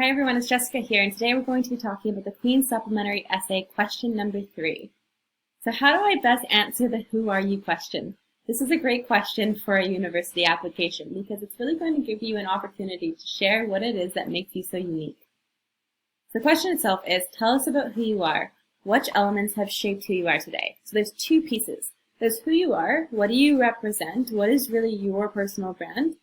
Hi everyone, it's Jessica here, and today we're going to be talking about the Queen's Supplementary Essay, question number 3. So how do I best answer the who are you question? This is a great question for a university application because it's really going to give you an opportunity to share what it is that makes you so unique. The question itself is, tell us about who you are. Which elements have shaped who you are today? So there's two pieces. There's who you are, what do you represent, what is really your personal brand,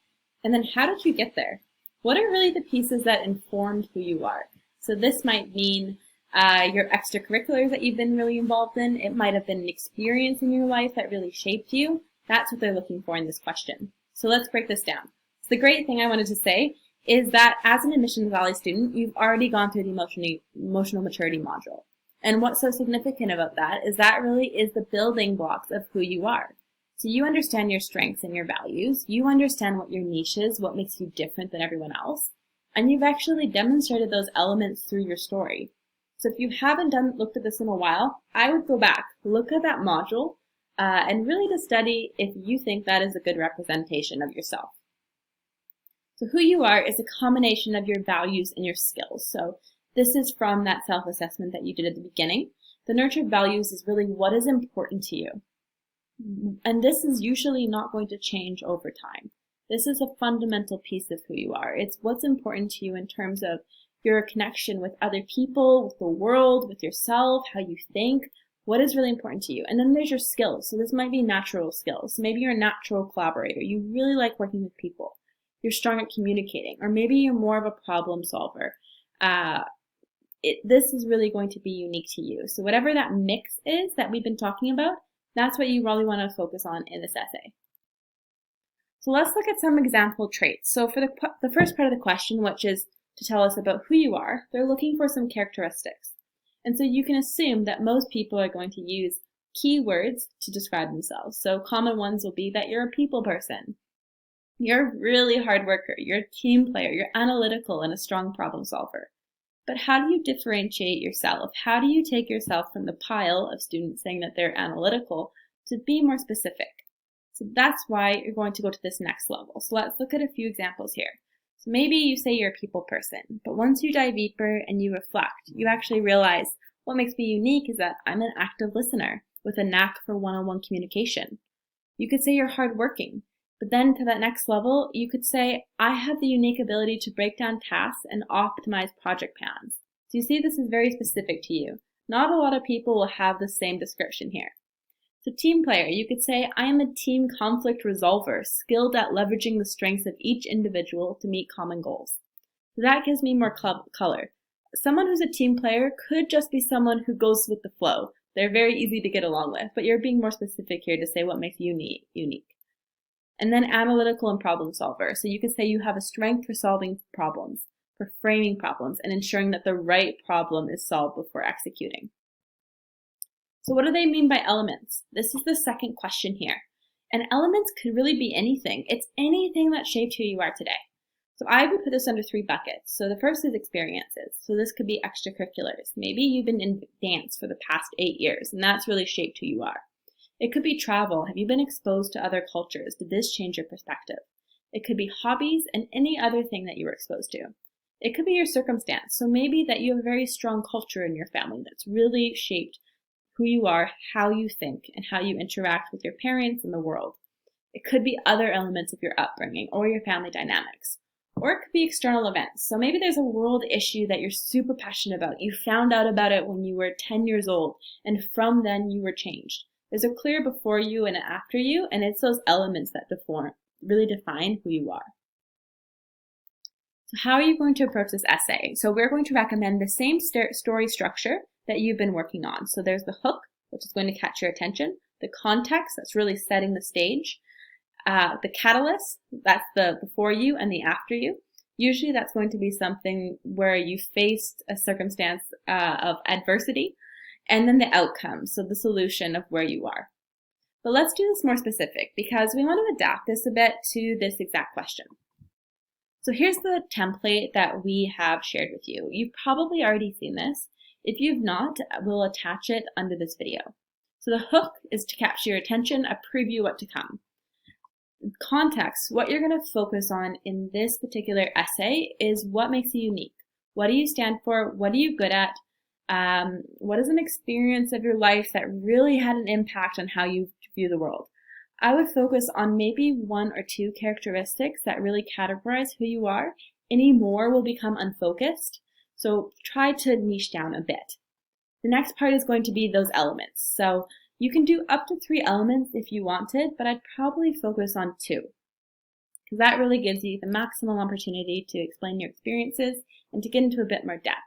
and then how did you get there? What are really the pieces that informed who you are? So this might mean your extracurriculars that you've been really involved in. It might have been an experience in your life that really shaped you. That's what they're looking for in this question. So let's break this down. So the great thing I wanted to say is that as an Admissions Valley student, you've already gone through the emotional maturity module. And what's so significant about that is that really is the building blocks of who you are. So you understand your strengths and your values, you understand what your niche is, what makes you different than everyone else, and you've actually demonstrated those elements through your story. So if you haven't looked at this in a while, I would go back, look at that module, and really to study if you think that is a good representation of yourself. So who you are is a combination of your values and your skills. So this is from that self-assessment that you did at the beginning. The nurtured values is really what is important to you. And this is usually not going to change over time. This is a fundamental piece of who you are. It's what's important to you in terms of your connection with other people, with the world, with yourself, how you think, what is really important to you. And then there's your skills. So this might be natural skills. Maybe you're a natural collaborator. You really like working with people. You're strong at communicating. Or maybe you're more of a problem solver. This is really going to be unique to you. So whatever that mix is that we've been talking about, that's what you really want to focus on in this essay. So let's look at some example traits. So for the first part of the question, which is to tell us about who you are, they're looking for some characteristics. And so you can assume that most people are going to use keywords to describe themselves. So common ones will be that you're a people person, you're a really hard worker, you're a team player, you're analytical and a strong problem solver. But how do you differentiate yourself? How do you take yourself from the pile of students saying that they're analytical to be more specific? So that's why you're going to go to this next level. So let's look at a few examples here. So maybe you say you're a people person, but once you dive deeper and you reflect, you actually realize what makes me unique is that I'm an active listener with a knack for one-on-one communication. You could say you're hardworking. But then to that next level, you could say, I have the unique ability to break down tasks and optimize project plans. So you see, this is very specific to you. Not a lot of people will have the same description here. So team player, you could say, I am a team conflict resolver, skilled at leveraging the strengths of each individual to meet common goals. So that gives me more color. Someone who's a team player could just be someone who goes with the flow. They're very easy to get along with, but you're being more specific here to say what makes you unique. And then analytical and problem solver. So you could say you have a strength for solving problems, for framing problems, and ensuring that the right problem is solved before executing. So what do they mean by elements? This is the second question here. And elements could really be anything. It's anything that shaped who you are today. So I would put this under 3 buckets. So the first is experiences. So this could be extracurriculars. Maybe you've been in dance for the past 8 years, and that's really shaped who you are. It could be travel. Have you been exposed to other cultures? Did this change your perspective? It could be hobbies and any other thing that you were exposed to. It could be your circumstance. So maybe that you have a very strong culture in your family that's really shaped who you are, how you think, and how you interact with your parents and the world. It could be other elements of your upbringing or your family dynamics. Or it could be external events. So maybe there's a world issue that you're super passionate about. You found out about it when you were 10 years old, and from then you were changed. There's a clear before you and after you, and it's those elements that really define who you are. So how are you going to approach this essay? So we're going to recommend the same story structure that you've been working on. So there's the hook, which is going to catch your attention, the context, that's really setting the stage, the catalyst, that's the before you and the after you. Usually that's going to be something where you faced a circumstance of adversity, and then the outcome, so the solution of where you are. But let's do this more specific because we want to adapt this a bit to this exact question. So here's the template that we have shared with you. You've probably already seen this. If you've not, we'll attach it under this video. So the hook is to capture your attention, a preview what to come. Context, what you're going to focus on in this particular essay is what makes you unique. What do you stand for? What are you good at? What is an experience of your life that really had an impact on how you view the world? I would focus on maybe 1 or 2 characteristics that really categorize who you are. Any more will become unfocused, so try to niche down a bit. The next part is going to be those elements. So you can do up to 3 elements if you wanted, but I'd probably focus on 2, because that really gives you the maximum opportunity to explain your experiences and to get into a bit more depth.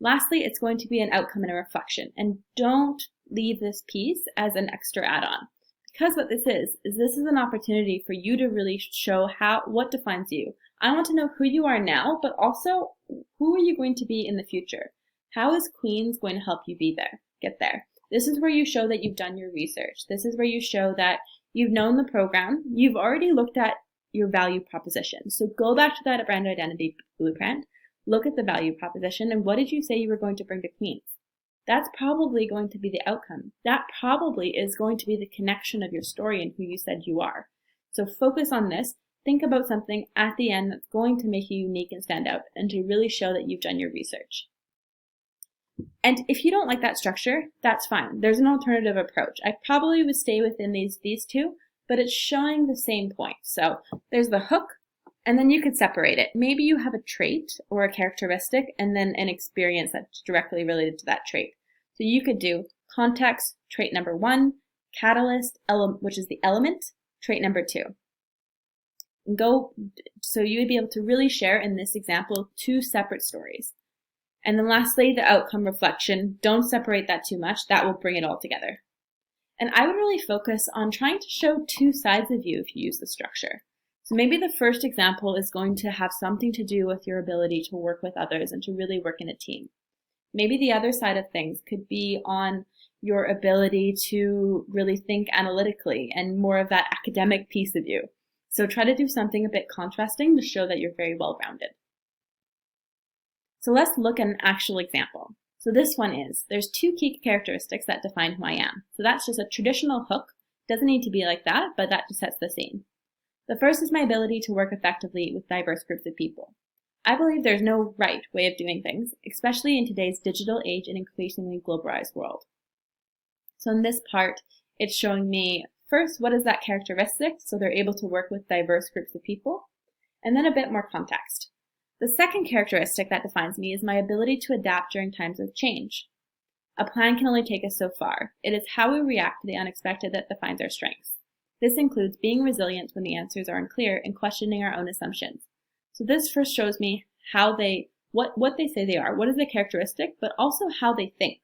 Lastly, it's going to be an outcome and a reflection, and don't leave this piece as an extra add-on. Because what this is an opportunity for you to really show what defines you. I want to know who you are now, but also who are you going to be in the future? How is Queen's going to help you get there? This is where you show that you've done your research. This is where you show that you've known the program. You've already looked at your value proposition. So go back to that brand identity blueprint, look at the value proposition, and what did you say you were going to bring to Queen's? That's probably going to be the outcome. That probably is going to be the connection of your story and who you said you are. So focus on this. Think about something at the end that's going to make you unique and stand out and to really show that you've done your research. And if you don't like that structure, that's fine. There's an alternative approach. I probably would stay within these 2, but it's showing the same point. So there's the hook, and then you could separate it. Maybe you have a trait or a characteristic and then an experience that's directly related to that trait. So you could do context, trait number 1, catalyst, which is the element, trait number 2. So you would be able to really share in this example 2 separate stories. And then lastly, the outcome reflection. Don't separate that too much. That will bring it all together. And I would really focus on trying to show 2 sides of you if you use the structure. So maybe the first example is going to have something to do with your ability to work with others and to really work in a team. Maybe the other side of things could be on your ability to really think analytically and more of that academic piece of you. So try to do something a bit contrasting to show that you're very well-rounded. So let's look at an actual example. So this one is, there's 2 key characteristics that define who I am. So that's just a traditional hook. Doesn't need to be like that, but that just sets the scene. The first is my ability to work effectively with diverse groups of people. I believe there's no right way of doing things, especially in today's digital age and increasingly globalized world. So in this part, it's showing me first, what is that characteristic? So they're able to work with diverse groups of people, and then a bit more context. The second characteristic that defines me is my ability to adapt during times of change. A plan can only take us so far. It is how we react to the unexpected that defines our strengths. This includes being resilient when the answers are unclear and questioning our own assumptions. So this first shows me what they say they are, what is the characteristic, but also how they think.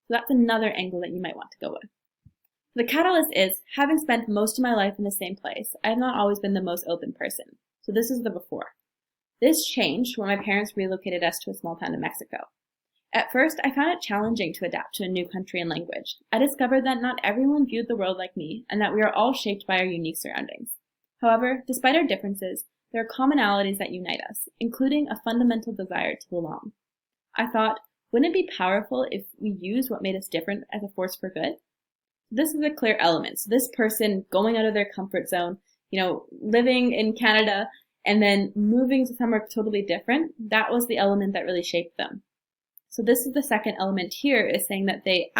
So that's another angle that you might want to go with. The catalyst is, having spent most of my life in the same place, I have not always been the most open person. So this is the before. This changed when my parents relocated us to a small town in Mexico. At first, I found it challenging to adapt to a new country and language. I discovered that not everyone viewed the world like me, and that we are all shaped by our unique surroundings. However, despite our differences, there are commonalities that unite us, including a fundamental desire to belong. I thought, wouldn't it be powerful if we used what made us different as a force for good? This is a clear element. So this person going out of their comfort zone, living in Canada and then moving to somewhere totally different, that was the element that really shaped them. So this is the second element here, is saying that they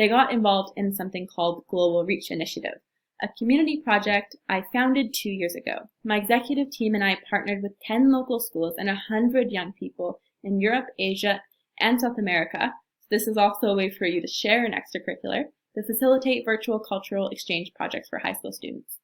got involved in something called Global Reach Initiative, a community project I founded 2 years ago. My executive team and I partnered with 10 local schools and 100 young people in Europe, Asia, and South America. This is also a way for you to share an extracurricular to facilitate virtual cultural exchange projects for high school students.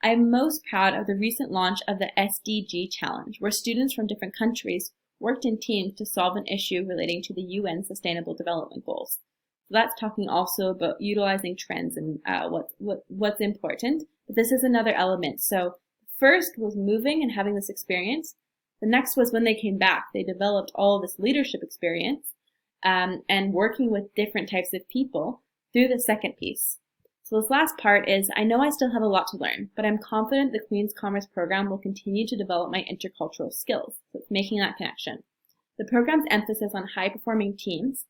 I am most proud of the recent launch of the SDG Challenge, where students from different countries worked in teams to solve an issue relating to the UN Sustainable Development Goals. So that's talking also about utilizing trends and what's important. But this is another element. So first was moving and having this experience. The next was when they came back, they developed all of this leadership experience and working with different types of people through the second piece. So this last part is, I know I still have a lot to learn, but I'm confident the Queen's Commerce program will continue to develop my intercultural skills. So it's making that connection. The program's emphasis on high-performing teams,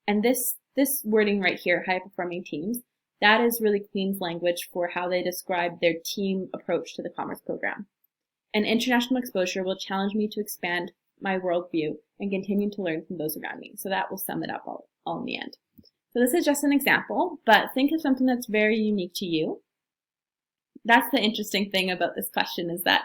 and this wording right here, high-performing teams, that is really Queen's language for how they describe their team approach to the Commerce program. And international exposure will challenge me to expand my worldview and continue to learn from those around me. So that will sum it up all in the end. So this is just an example, but think of something that's very unique to you. That's the interesting thing about this question, is that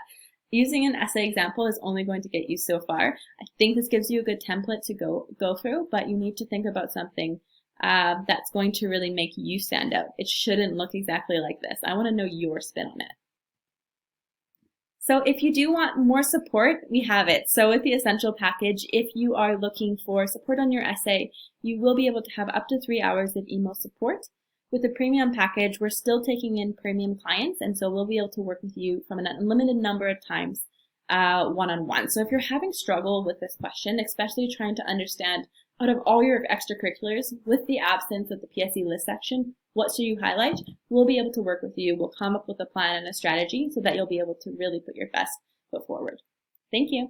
using an essay example is only going to get you so far. I think this gives you a good template to go through, but you need to think about something that's going to really make you stand out. It shouldn't look exactly like this. I want to know your spin on it. So if you do want more support, we have it. So with the Essential package, if you are looking for support on your essay, you will be able to have up to 3 hours of email support. With the Premium package, we're still taking in premium clients, and so we'll be able to work with you from an unlimited number of times one-on-one. So if you're having struggle with this question, especially trying to understand out of all your extracurriculars, with the absence of the PSE list section, what should you highlight? We'll be able to work with you. We'll come up with a plan and a strategy so that you'll be able to really put your best foot forward. Thank you.